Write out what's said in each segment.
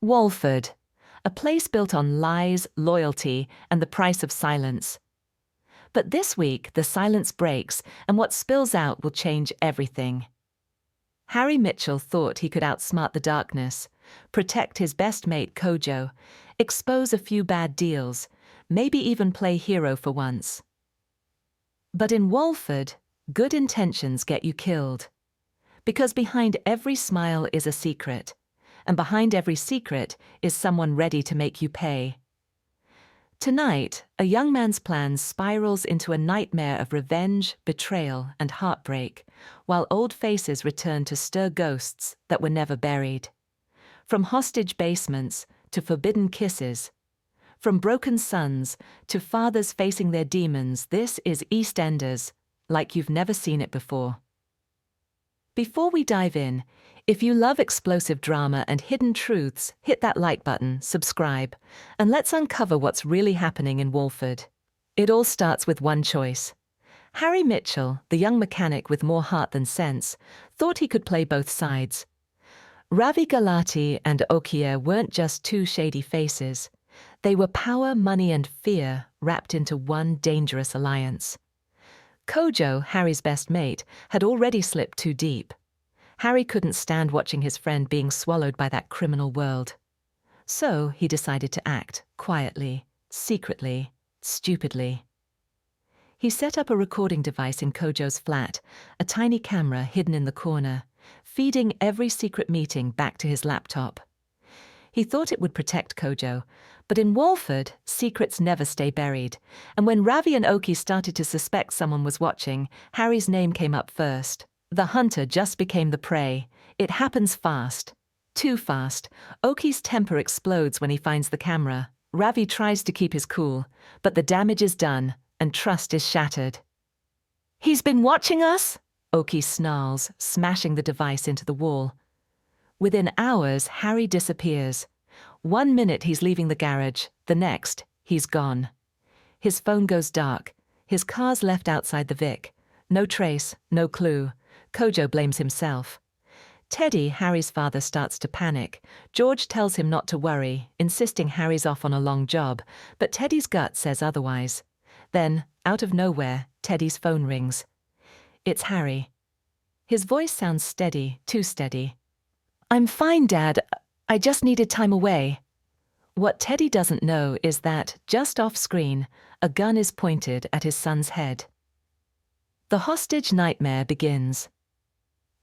Walford, a place built on lies, loyalty, and the price of silence. But this week, the silence breaks, and what spills out will change everything. Harry Mitchell thought he could outsmart the darkness, protect his best mate Kojo, expose a few bad deals, maybe even play hero for once. But in Walford, good intentions get you killed. Because behind every smile is a secret, and behind every secret is someone ready to make you pay. Tonight, a young man's plan spirals into a nightmare of revenge, betrayal, and heartbreak, while old faces return to stir ghosts that were never buried. From hostage basements to forbidden kisses, from broken sons to fathers facing their demons, this is EastEnders, like you've never seen it before. Before we dive in, if you love explosive drama and hidden truths, hit that like button, subscribe, and let's uncover what's really happening in Walford. It all starts with one choice. Harry Mitchell, the young mechanic with more heart than sense, thought he could play both sides. Ravi Galati and Okia weren't just two shady faces. They were power, money, and fear wrapped into one dangerous alliance. Kojo, Harry's best mate, had already slipped too deep. Harry couldn't stand watching his friend being swallowed by that criminal world. So he decided to act, quietly, secretly, stupidly. He set up a recording device in Kojo's flat, a tiny camera hidden in the corner, feeding every secret meeting back to his laptop. He thought it would protect Kojo, but in Walford, secrets never stay buried, and when Ravi and Oki started to suspect someone was watching, Harry's name came up first. The hunter just became the prey. It happens fast. Too fast. Oki's temper explodes when he finds the camera. Ravi tries to keep his cool, but the damage is done, and trust is shattered. "He's been watching us?" Oki snarls, smashing the device into the wall. Within hours, Harry disappears. 1 minute he's leaving the garage, the next, he's gone. His phone goes dark. His car's left outside the Vic. No trace, no clue. Kojo blames himself. Teddy, Harry's father, starts to panic. George tells him not to worry, insisting Harry's off on a long job, but Teddy's gut says otherwise. Then, out of nowhere, Teddy's phone rings. It's Harry. His voice sounds steady, too steady. "I'm fine, Dad. I just needed time away." What Teddy doesn't know is that, just off-screen, a gun is pointed at his son's head. The hostage nightmare begins.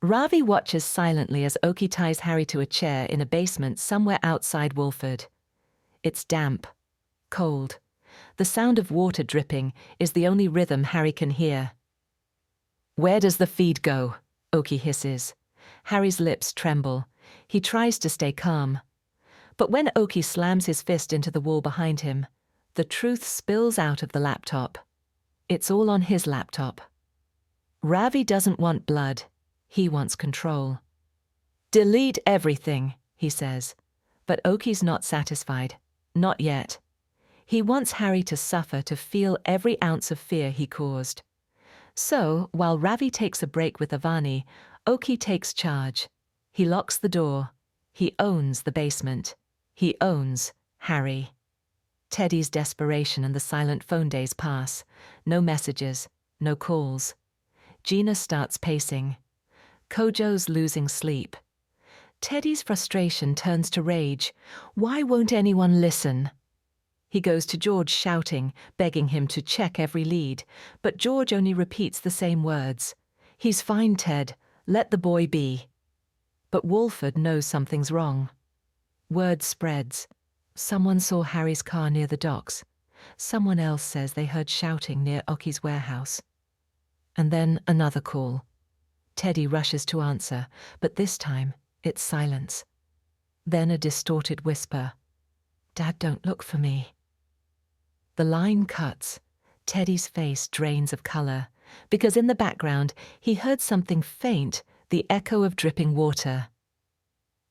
Ravi watches silently as Oki ties Harry to a chair in a basement somewhere outside Walford. It's damp, cold. The sound of water dripping is the only rhythm Harry can hear. "Where does the feed go?" Oki hisses. Harry's lips tremble. He tries to stay calm. But when Oki slams his fist into the wall behind him, the truth spills out of the laptop. It's all on his laptop. Ravi doesn't want blood. He wants control. "Delete everything," he says. But Oki's not satisfied. Not yet. He wants Harry to suffer, to feel every ounce of fear he caused. So, while Ravi takes a break with Avani, Oki takes charge. He locks the door. He owns the basement. He owns Harry. Teddy's desperation and the silent phone days pass. No messages, no calls. Gina starts pacing. Kojo's losing sleep. Teddy's frustration turns to rage. Why won't anyone listen? He goes to George shouting, begging him to check every lead, but George only repeats the same words. "He's fine, Ted. Let the boy be." But Walford knows something's wrong. Word spreads. Someone saw Harry's car near the docks. Someone else says they heard shouting near Oki's warehouse. And then another call. Teddy rushes to answer, but this time it's silence. Then a distorted whisper. "Dad, don't look for me." The line cuts. Teddy's face drains of color, because in the background he heard something faint, the echo of dripping water.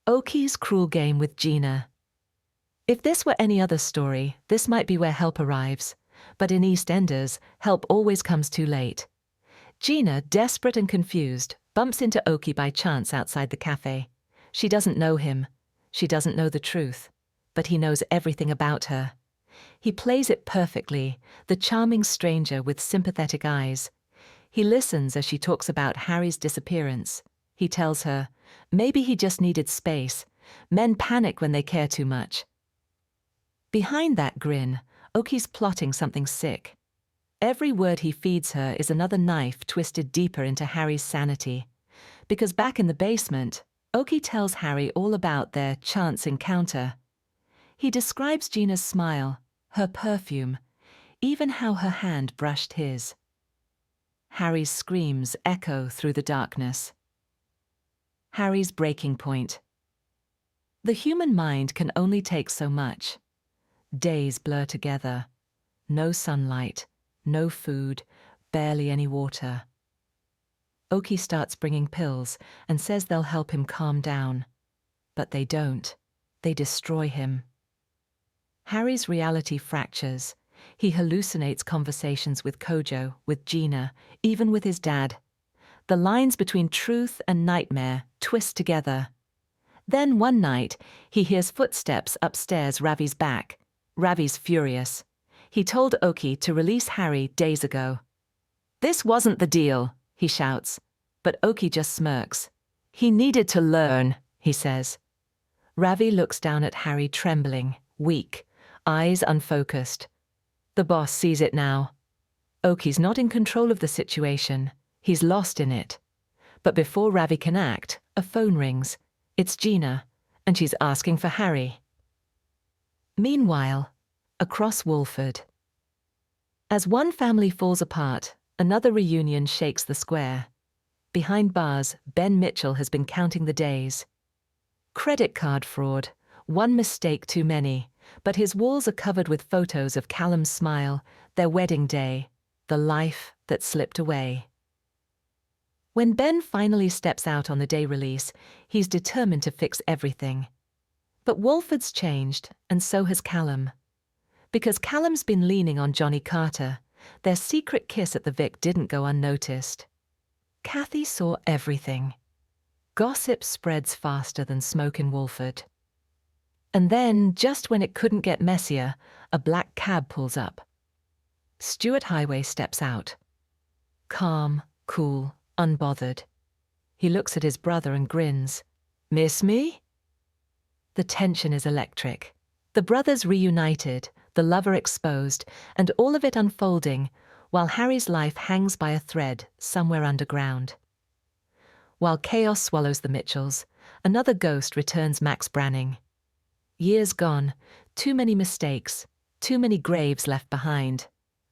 Oki's cruel game with Gina. If this were any other story, this might be where help arrives. But in EastEnders, help always comes too late. Gina, desperate and confused, bumps into Oki by chance outside the cafe. She doesn't know him. She doesn't know the truth, but he knows everything about her. He plays it perfectly, the charming stranger with sympathetic eyes. He listens as she talks about Harry's disappearance. He tells her, maybe he just needed space. Men panic when they care too much. Behind that grin, Oki's plotting something sick. Every word he feeds her is another knife twisted deeper into Harry's sanity. Because back in the basement, Oki tells Harry all about their chance encounter. He describes Gina's smile, her perfume, even how her hand brushed his. Harry's screams echo through the darkness. Harry's breaking point. The human mind can only take so much. Days blur together. No sunlight, no food, barely any water. Oki starts bringing pills and says they'll help him calm down. But they don't. They destroy him. Harry's reality fractures. He hallucinates conversations with Kojo, with Gina, even with his dad. The lines between truth and nightmare twist together. Then one night, he hears footsteps upstairs Ravi's back. Ravi's furious. He told Oki to release Harry days ago. "This wasn't the deal," he shouts. But Oki just smirks. "He needed to learn," he says. Ravi looks down at Harry trembling, weak, eyes unfocused. The boss sees it now. Oki's not in control of the situation. He's lost in it. But before Ravi can act, a phone rings. It's Gina, and she's asking for Harry. Meanwhile, across Walford. As one family falls apart, another reunion shakes the square. Behind bars, Ben Mitchell has been counting the days. Credit card fraud, one mistake too many, but his walls are covered with photos of Callum's smile, their wedding day, the life that slipped away. When Ben finally steps out on the day release, he's determined to fix everything. But Walford's changed, and so has Callum. Because Callum's been leaning on Johnny Carter, their secret kiss at the Vic didn't go unnoticed. Kathy saw everything. Gossip spreads faster than smoke in Walford. And then, just when it couldn't get messier, a black cab pulls up. Stuart Highway steps out. Calm, cool, unbothered. He looks at his brother and grins. "Miss me?" The tension is electric. The brothers reunited, the lover exposed, and all of it unfolding, while Harry's life hangs by a thread somewhere underground. While chaos swallows the Mitchells, another ghost returns Max Branning. Years gone, too many mistakes, too many graves left behind.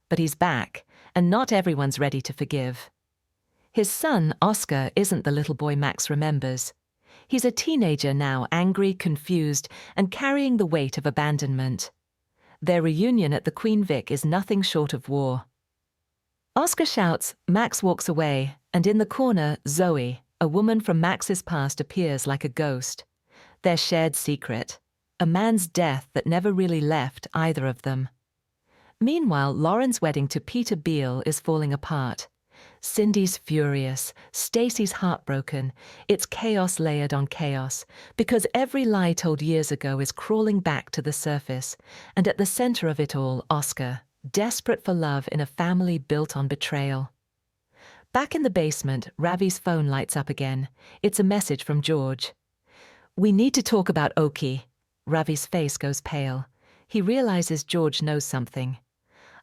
But he's back, and not everyone's ready to forgive. His son, Oscar, isn't the little boy Max remembers. He's a teenager now, angry, confused, and carrying the weight of abandonment. Their reunion at the Queen Vic is nothing short of war. Oscar shouts, Max walks away, and in the corner, Zoe, a woman from Max's past, appears like a ghost. Their shared secret, a man's death that never really left either of them. Meanwhile, Lauren's wedding to Peter Beale is falling apart. Cindy's furious, Stacy's heartbroken. It's chaos layered on chaos, because every lie told years ago is crawling back to the surface, and at the center of it all, Oscar, desperate for love in a family built on betrayal. Back in the basement, Ravi's phone lights up again. It's a message from George. "We need to talk about Oki." Ravi's face goes pale. He realizes George knows something.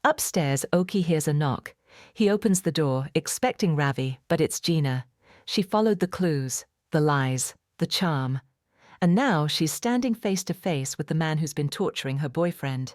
Upstairs, Oki hears a knock. He opens the door, expecting Ravi, but it's Gina. She followed the clues, the lies, the charm. And now she's standing face to face with the man who's been torturing her boyfriend.